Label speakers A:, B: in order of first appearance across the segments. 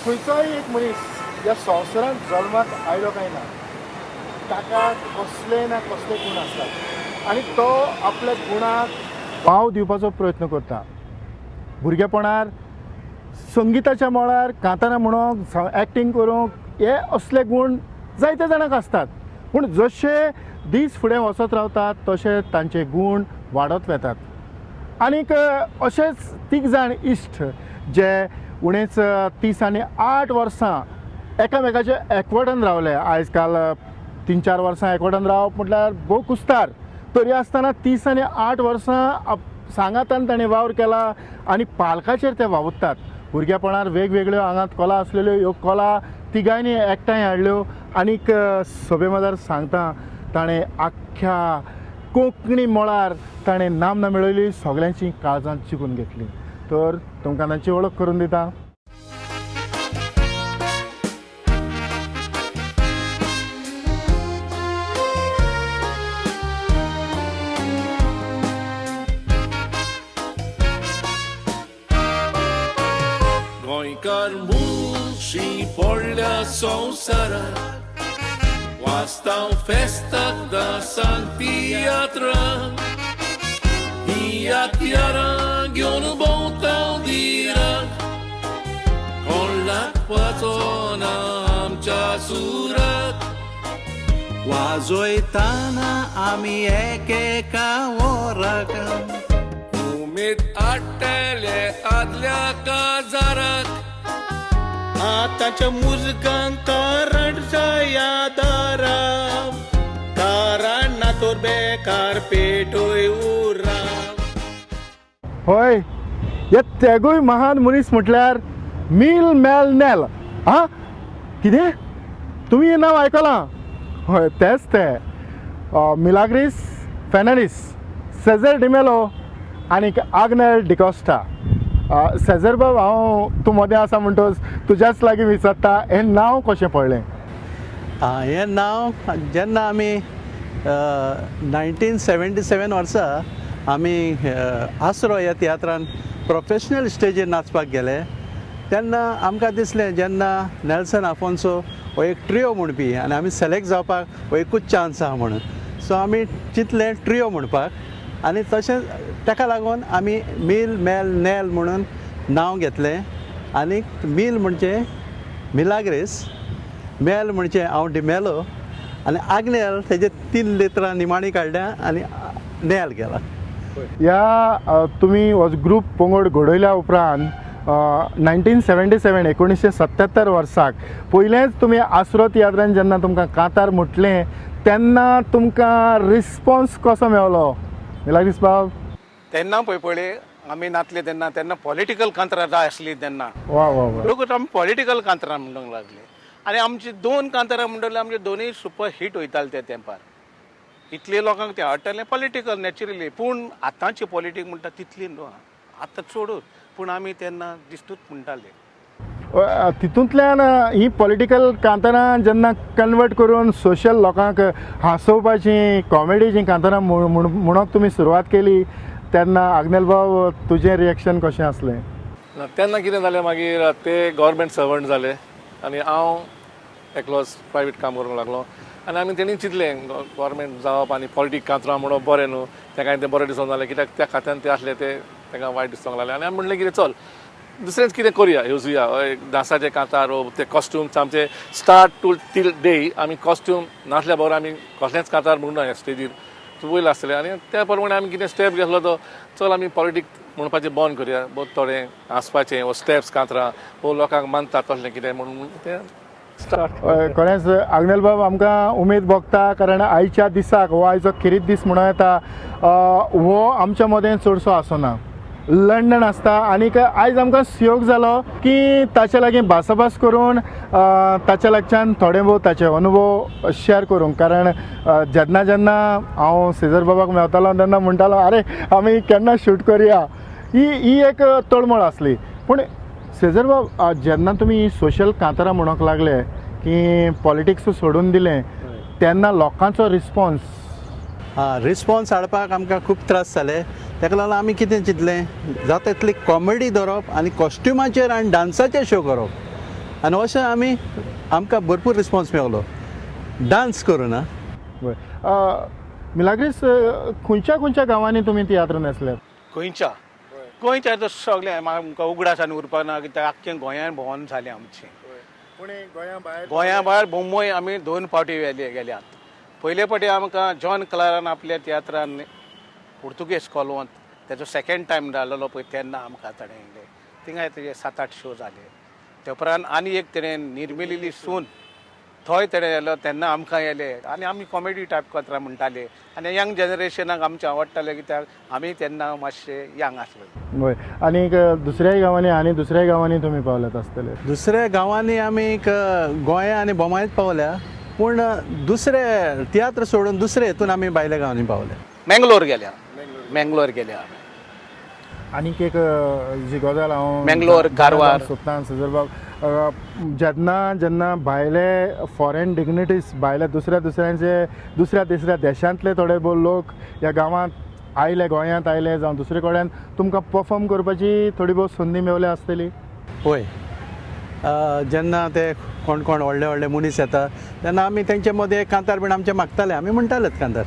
A: खंयचोय एक मनीस ह्या संवसारांत जल्माक आयलो काय ना ताका कसले ना कसले गुण आसतात आनी तो आपल्या गुणाक वाव दिवपाचो प्रयत्न करता. भुरगेपणार संगीताच्या मळार गाताना म्हणूंक एक्टींग करूंक हे असले गुण जायते जाणांक आसतात. पूण जशे दीस फुडें वचत रावतात तशे तांचे गुण वाडत वेतात. आनीक अशेच 3 जाण इश्ट जे उणेच 30 आनी 8 वर्सां एकामेकाचे एकवटान रावले. आयज काल 3-4 वर्सां एकवटान रावप म्हटल्यार भोव कुस्तार. तरी आसतना 30 आनी 8 वर्सां सांगातान ताणें वावर केला आनी पालकाचेर ते वावुरतात. भुरगेपणार वेगवेगळ्यो आंगात कला आसलेल्यो ह्यो कला तिगांयनी एकठांय हाडल्यो आनीक सभे मदार सांगता ताणें आख्ख्या कोंकणी मळार ताणें नामना मेळयली, सगळ्यांची काळजांत जिखून घेतली. तर तुमकां तांची वळख करून दिता.
B: गोंयकार मुळशी पडल्या संवसारांत वाचतांव फेस्ताक दासांक तियात्रांत ही यात्यारां घेवन भोंवतांव दिरांत कोण लागपाचो ना आमच्या सुरात
C: वाजोयताना आमी एकेका वराक
B: उमेद आडटले आदल्या काजाराक
C: आतांच्या मुजगांक रडच्या यादाराम कारण ना तोर बेकार पेटोय उरा.
A: होय, हे तेगूय महान मनीस म्हटल्यार मिल मेल नेल. हां कितें तुमी हें नांव आयकलां? हय तेच ते मिलाग्रीस फेर्नांडीस, सेझर डिमेलो आनीक आग्नेल डिकोस्टा. सेझर बाब, हांव तूं मदें आसा म्हणटोच तुज्याच लागीं विचारता, हें नांव कशें पडलें?
C: हें नांव जेन्ना आमी 1977 वर्सा आमी आसरो ह्या तियात्रान प्रोफेशनल स्टेजीर नाचपाक गेले तेन्ना आमकां दिसलें जेन्ना नेल्सन आफोन्सो हो एक ट्रियो म्हणपी आनी आमी सेलेक्ट जावपाक हो एकूच चान्स आहा म्हणून. सो आमी चिंतलें ट्रियो म्हणपाक आनी तशें ताका लागून आमी मिल मेल नेल म्हणून नांव घेतलें. आनीक मिल म्हणजे मिलाग्रीस, मेल म्हणजे हांव डिमेलो आनी आग्नेल तेजे 3 लेत्रां निमाणी काडल्या आनी नेल केला.
A: ह्या तुमी हो ग्रूप पंगड घडयल्या उपरांत 1977 वर्साक पयलेंच तुमी आसरो तियात्रान जेन्ना तुमकां कांतार म्हटलें तेन्ना तुमकां रिस्पॉन्स कसो मेळलो मिलाग्रीस बाब?
D: तेन्ना पळय आमी नाचले तेन्ना पॉलिटिकल कांतरां जाय आसली तेन्ना.
A: वा वा वा.
D: लोक आमी पॉलिटिकल कांतरां म्हणूंक लागले आनी आमची 2 कांतरां म्हणटले आमचे दोनूय सुपर हिट वयताले त्या तेंपार. इतले लोकांक ते आवडटालें पॉलिटिकल नॅचरली. पूण आतांची पॉलिटीक म्हणटा तितली न्हू, आतां चडूच. पूण आमी तेन्ना दिसतूच म्हणटाले.
A: तितूंतल्यान ही पॉलिटिकल कांतरां जेन्ना कन्वर्ट करून सोशल लोकांक हांसोवपाची कॉमेडीची कांतरां म्हणूंक तुमी सुरवात केली तेन्ना आग्नेल बाब तुजें रिएक्शन कशें आसलें?
B: तेन्ना कितें जालें, मागीर ते गव्हर्मेंट सर्वंट जाले आनी हांव एकलोच प्रायवेट काम करूंक लागलो. आनी आमी तेणी चिंतलें गव्हर्मेंट जावप आनी पॉलिटीक कांतरां म्हणून बरें न्हू, तेका तें बरें दिसूंक जालें कित्याक त्या खात्यान ते आसले ते ताका वायट दिसूंक लागलें. आनी आमी म्हणलें कितें चल दुसरेंच कितें करुया, येवजुया डांसाचे कांतार ते कॉस्ट्यूम्स आमचे स्टार्ट टू टील डे आमी कॉस्ट्यूम नासल्या बरोबर आमी कसलेंच कांतार म्हणून ह्या स्टेजीर वयर आसतलें. आनी त्या प्रमाणे आमी कितें स्टेप घेतलो तो चल आमी पॉलिटीक म्हणपाचें बंद करुया, बहुत थोडें हांसपाचें वो स्टेप्स कांतरां वो लोकांक मानतात तसलें कितें म्हणून तें स्टार्ट.
A: खरेंच आग्नेल बाब आमकां उमेद भोगता कारण आयच्या दिसाक हो आयचो खेरीत दीस म्हणून येता हो आमच्या मदें चडसो आसना, लंडन आसता. आनीक आयज आमकां सुयोग जालो की ताचे लागीं भासाभास करून ताच्या लागच्यान थोडे बहुत ताचे अनुभव शेअर करूंक. कारण जेन्ना जेन्ना हांव सेझर बाबाक मेवतालो तेन्ना म्हणटालो आरे आमी केन्ना शूट करुया, ही एक तळमळ आसली. पूण सेझर बाब जेन्ना तुमी सोशल कांतरां म्हणूंक लागले की पॉलिटिक्स सोडून दिलें तेन्ना लोकांचो रिस्पॉन्स
C: रिस्पॉन्स हाडपाक आमकां खूब त्रास जाले. ताका लागून आमी कितें चिंतलें जाता तितली कॉमेडी धरप आनी कॉस्ट्युमाचेर आनी डान्साचेर शो करप. आनी अशें आमकां भरपूर रिस्पॉन्स मेळलो डान्स करून आं.
A: मिलाग्रीस खंयच्या गांवांनी तुमी तियात्र न्हेसल्यात?
D: गोंयच्या तर सगळें आमकां उगडासान उरपाक ना कित्याक आख्खें गोंयान भोंवोन जालें आमचें. गोंया भायर मुंबय आमी 2 फावटी गेल्यात. पयले फावटी आमकां जॉन क्लारान आपल्या तियात्रान पुर्तुगेज कॉलवंत तेजो सेकेंड टायम जाल्लो पळय तेन्ना आमकां ताणें येयलें. थिंगाय तेजे 7-8 शो जाले. ते उपरांत आनी एक तेणें निर्मिलेली सून थंय तेणें येयलो तेन्ना आमकां येले आनी आमी कॉमेडी टायप कांतरां म्हणटाले आनी यंग जनरेशनाक आमचें आवडटालें कित्याक आमी तेन्ना मातशे यंग आसले.
A: होय. आनीक दुसऱ्याय गांवांनी तुमी पावल्यात आसतले?
C: दुसऱ्या गांवांनी आमी गोंया आनी बोमायत पावल्या पूण दुसरे तियात्र सोडून दुसरे हितून आमी भायल्या गांवांनी पावले.
D: मेंगलोर गेल्या
A: आनीक एक जी गजाल हांव
D: मेंगलोर, कारवार
A: सोदतां सजरबाब, जेन्ना भायले फॉरेन डिग्निटीज भायले दुसऱ्या तिसऱ्या देशांतले थोडे लोक ह्या गांवांत आयले, गोंयांत आयले जावं दुसरे कडेन तुमकां परफॉर्म करपाची थोडी बहुत संदी मेवल्या आसतली?
C: होय. जेन्ना ते कोण व्हडले मनीस येता तेन्ना आमी तेंचे मदीं कांतार बीन आमचे मागताले, आमी म्हणटालेच कांतार.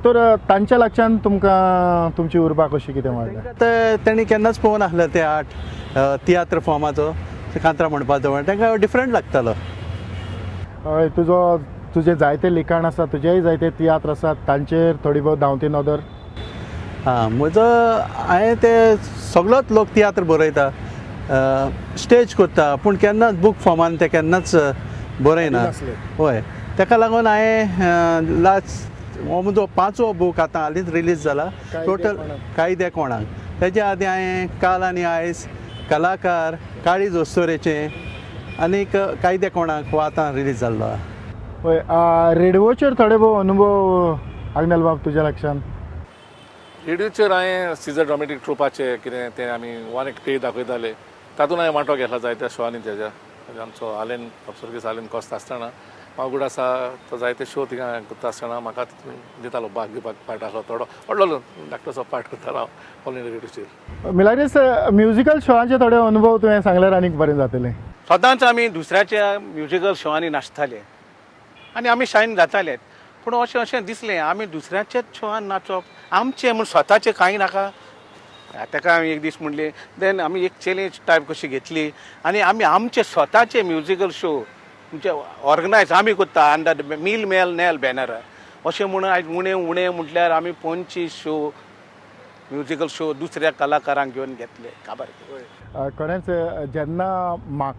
A: तर तांच्या लागच्यान तुमकां तुमची उर्बा कशी कितें वाडल्या?
C: तेणी केन्नाच पळोवन आसले ते तियात्र फॉर्माचो कांतरां म्हणपाचो म्हण तांकां डिफरंट लागतालो.
A: हय. तुजें जायते लिखाण आसा, तुजेय जायते तियात्र आसात, तांचेर थोडी बहुत धांवती नदर?
C: हांवें ते सगळोच लोक तियात्र बरयता, स्टेज करता पूण केन्नाच बूक फॉर्मान ते केन्नाच बरयना. होय. ताका लागून हांवें लास्ट हो म्हजो 5वो बूक आतां हालींच रिलीज जाला, टोटल कायदे कोणाक. तेज्या आदीं हांवें काल आनी आयज, कलाकार, काळीज ओस्तोरेचें आनीक कायदे कोणाक हो आतां रिलीज जाल्लो.
A: होय. रेडिओचेर थोडे भोव अनुभव आग्नेल बाब तुज्या लक्षांत?
B: रेडिओचेर हांवें सिजर ड्रामेटीक ट्रुपाचें कितें तें आमी वन एक पे दाखयताले तातूंत हांवें वांटो घेतला जायत्या शोआंनी. तेज्या आमचो आलेन अप्सरगीस आलेन कोस्त आसतना मागूड आसा तो जायते शो थिंगा करता आसतना म्हाका दितालो भाग घेवपाक पार्ट आसलो थोडो व्हडलो धाकटोसो पार्ट करतालो हांव ऑल इंडिया रेडिओचेर. मिलाग्रीस
A: म्युजिकल शोआचे थोडे अनुभव तुवें सांगल्यार आनीक बरें जातलें.
D: सदांच आमी दुसऱ्याच्या म्युजिकल शोआंनी नाचताले आनी आमी शायन जाताले पूण अशें दिसलें आमी दुसऱ्याच्याच शोआन नाचप आमचें म्हूण स्वताचें कांय नाका. ताका हांवें एक दीस म्हणलें देन आमी एक चॅलेंज टायप कशी घेतली आनी आमी आमचे स्वताचे म्युजिकल शो म्हणजे ऑर्गनायज आमी करता अंडर मील मेल नेल बॅनर अशें म्हणून आयज उणें म्हटल्यार आमी 25 शो म्युजिकल शो दुसऱ्या कलाकारांक घेवन घेतले. खबर
A: खरेंच जेन्ना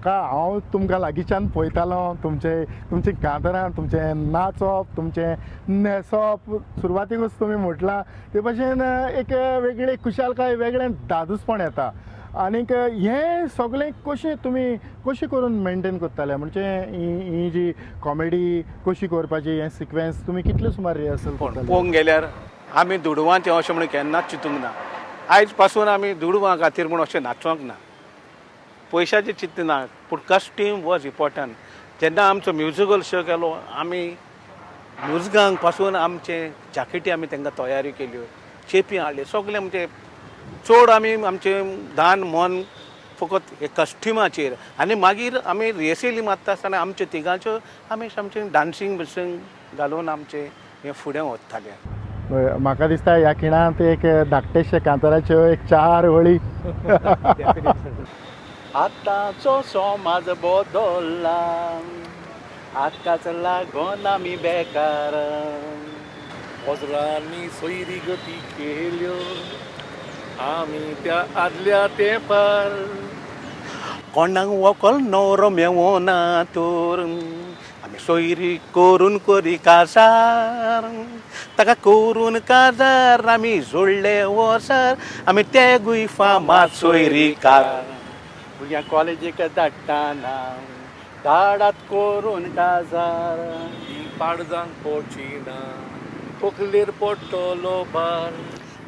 A: हांव तुमकां लागींच्यान पळयतालो तुमची कांतरां, तुमचें नाचप, तुमचें न्हेसप, सुरवातीकूच तुमी म्हटलां ते भशेन एक वेगळी खुशालकाय, वेगळें दादूसपण येता. आनीक हें सगळें कशें करून मेंटेन करताले? म्हणजे ही जी कॉमेडी कशी करपाची हें सिक्वेन्स तुमी कितले सुमार रिहर्सल करताले?
D: पळोवंक गेल्यार आमी दुडवांचें अशें म्हणून केन्नाच चिंतूंक ना. आयज पासून आमी दुडवां खातीर म्हूण अशें नाचोंक ना, पयशाचें चिंत ना पूण कस्ट्यूम वॉज इम्पॉर्टंट. जेन्ना आमचो म्युजिकल शो केलो आमी म्युजिकांक पासून आमचे जॅकेटी आमी तांकां तयारी केल्यो, चेपी हाडले, सगळें म्हणजे चड आमी आमचें धान मन फकत हे कस्ट्युमाचेर आनी मागीर आमी रिहर्सली मारता आसतना आमचे तिगांच्यो आमी आमचें डान्सींग बिन्सींग घालून आमचें हें फुडें वताले.
A: म्हाका दिसता ह्या खिणांत एक धाकटेशे कांताराच्यो एक 4 वळी.
C: आतांचो समाज बदलला, हाकाच लागून आमी बेकार,
B: वज्रांनी सोयरी गती केल्यो आमी त्या आदल्या तेंपार,
D: कोणाक वकल नवरो मेवना तर आमी सोयरी करून करी काजार, ताका करून काजार आमी जोडले वसार, आमी तेगूय फामाद सोयरीकार.
C: भुरग्यांक कॉलेजीक धाडटाना धाडात करून काजार,
B: ही पाडजांक पोचीना तकलेर पडटलो बार.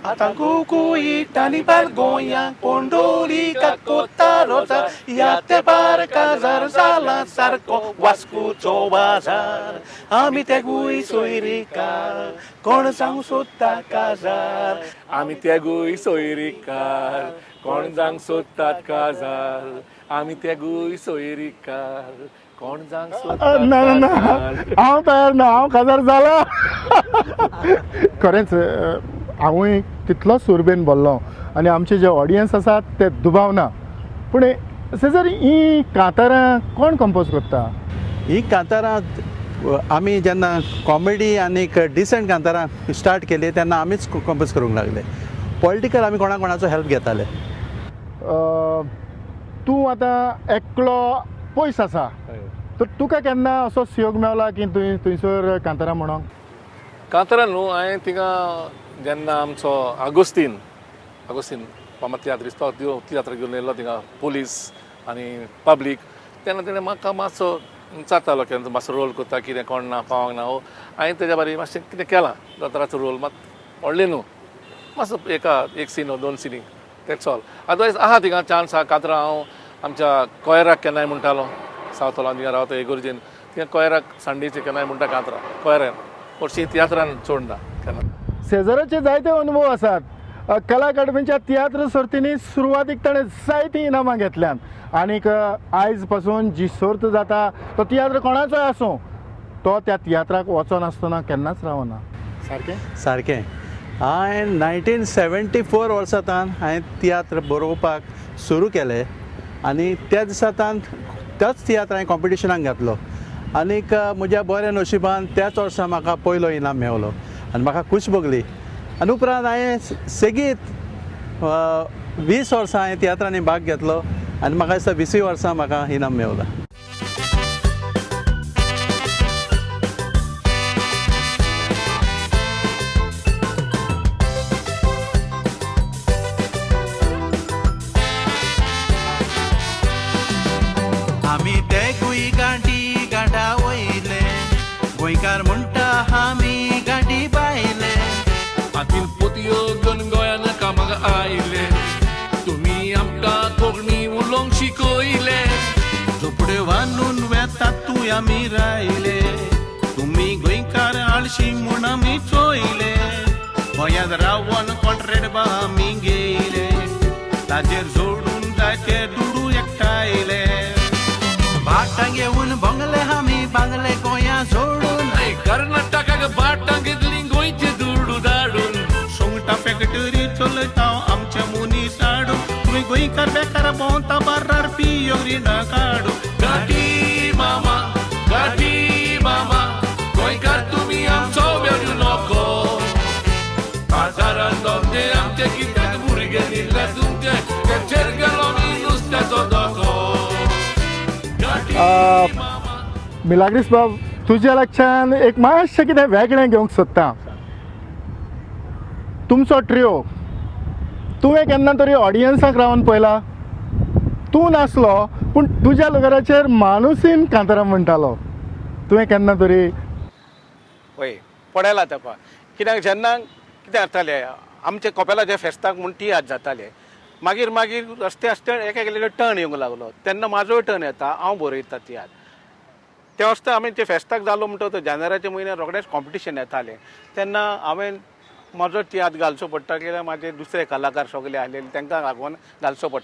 D: आतां गोकुळीत आनी बाल गोंयांक पोंडोलिकाक कोतारोचा, ह्या तेंपार काजार जाला सारको वास्कोचो बाजार. आमी तेगूय सोयरीकार कोण जावंक सोदता काजार,
B: आमी तेगूय सोयरीकार कोण जावंक सोदतात काजार, आमी तेगूय सोयरीकार कोण जांग
A: ना ना ना हांव तयार ना, हांव काजार जाला. खरेंच हांवूय तितलोच सुरबेन बोल्लो आनी आमचे जे ऑडियन्स आसात ते दुबावना. पूण सेजर ही कांतारां कोण कंपोज करता?
C: ही कांतारां आमी जेन्ना कॉमेडी आनी डिसंट कांतारां स्टार्ट केली तेन्ना आमीच कंपोज करूंक लागले. पॉलिटिकल आमी कोणाचो हेल्प घेताले.
A: तूं आतां एकलो पयस आसा, तर तुका केन्ना असो योग मेवला की तुवें थंयसर कांतारां म्हणोंक?
B: कांतारां न्हू हांवें थिंगा जेन्ना आमचो आगोस्तीन फामाद तियात्रिस्ट तो तियात्र घेवन येयल्लो थिंगा पुलीस आनी पब्लीक, तेन्ना तेणें म्हाका मातसो विचारतालो केन्ना मातसो रोल करता कितें कोण ना पावोंक ना. हांवें तेज्या बारी मातशें कितें केलां दोतोराचो रोल, मात व्हडलें न्हू, मातसो एक सीन वा 2 सीन दॅट्स ऑल. अदरवायज आहा थिंगा चान्स आहा. कांतारां हांव आमच्या कोयराक केन्नाय म्हणटालो, सावथ हॉलांत थिंगा रावता एगोर्जेन, थिंगा कोयराक संडेचे केन्नाय म्हणटा कांतारां कोयऱ्यान, हरशीं तियात्रान चोड ना केन्ना.
A: सेजराचे जायते अनुभव आसात. कला अकादमीच्या तियात्र सर्तींनी सुरवातीक ताणें जायतीं इनामां घेतल्यात आनीक आयज पासून जी सर्त जाता तो तियात्र कोणाचोय आसूं तो त्या तियात्राक वचनासतना केन्नाच रावना.
C: सारकें. हांवें 1974 वर्सांतल्यान हांवें तियात्र बरोवपाक सुरू केलें आनी त्या दिसांतल्यान त्याच तियात्र हांवें कॉम्पिटिशनाक घातलो आनीक म्हज्या बऱ्या नशिबान त्याच वर्सा म्हाका पयलो इनाम मेवलो आनी म्हाका खूश भोगली. आनी उपरांत हांवें सेगीत 20 वर्सां हांवें तियात्रांनी भाग घेतलो आनी म्हाका दिसता 20 वर्सां म्हाका इनाम मेवला.
E: आमी तेगूय गांठी गांठा वयले, गोंयकार म्हणटा आमी गांठी बायले.
B: हातीन पोतयो घेवन गोंयान कामाक आयले, तुमी आमकां कोंकणी उलोवंक शिकयले.
E: झोपड्यो बांदून वेतातूय आमी रायले, तुमी गोंयकार आळशी म्हूण आमी चोयले. गोंयांत रावन कॉन्ट्रेक्ट बा आमी घेयले, ताजेर जोडून जायते दुडू एकठायले. भाटां घेवन भोंगले आमी बांगले गोंया सोडून,
B: कर्नाटकाक भाटां घेतली गोंयचे दुडू धाडून.
E: सुंगटां फॅक्टरी चलयता आमच्या मनीस हाडून, तुमी गोंयकार बेकार भोंवता बार्रार पियोरी न काडू.
B: गाठी मामा गोंयकार तुमी आमचो वेडू नको. बाजारांत दोंदे आमचे कित्याक भुरगे निघले तुमचे, तेचेर गेलो मी नुस्त्याचो धोको.
A: मिलाग्रीस बाब, तुज्या लक्षान एक मातशें कितें वेगळें घेवंक सोदता. तुमचो ट्रियो तुवें केन्ना तरी ऑडियन्साक रावन पळयला? तूं नासलो पूण तुज्या लुगाराचेर मानुसीन कांतारां म्हणटालो. तुवें केन्ना तरी?
D: पळय पडयला तेंपा, कित्याक जेन्ना कितें जातालें आमचे कपेलाच्या फेस्ताक म्हूण तियात्र जाताले, मागीर रस्ते एक टर्न येवंक लागलो, तेन्ना म्हाजोय टर्न येता, हांव बरयता तियात्र. ते वस्ता आमी ते फेस्ताक जालो म्हणटा जानेवारीच्या म्हयन्यात रोखडेंच कॉम्पिटिशन येतालें, तेन्ना हांवें म्हजो तियात्र घालचो पडटा कित्याक म्हाजे दुसरे कलाकार सगळे आसलेले तांकां लागून घालचो पडटा.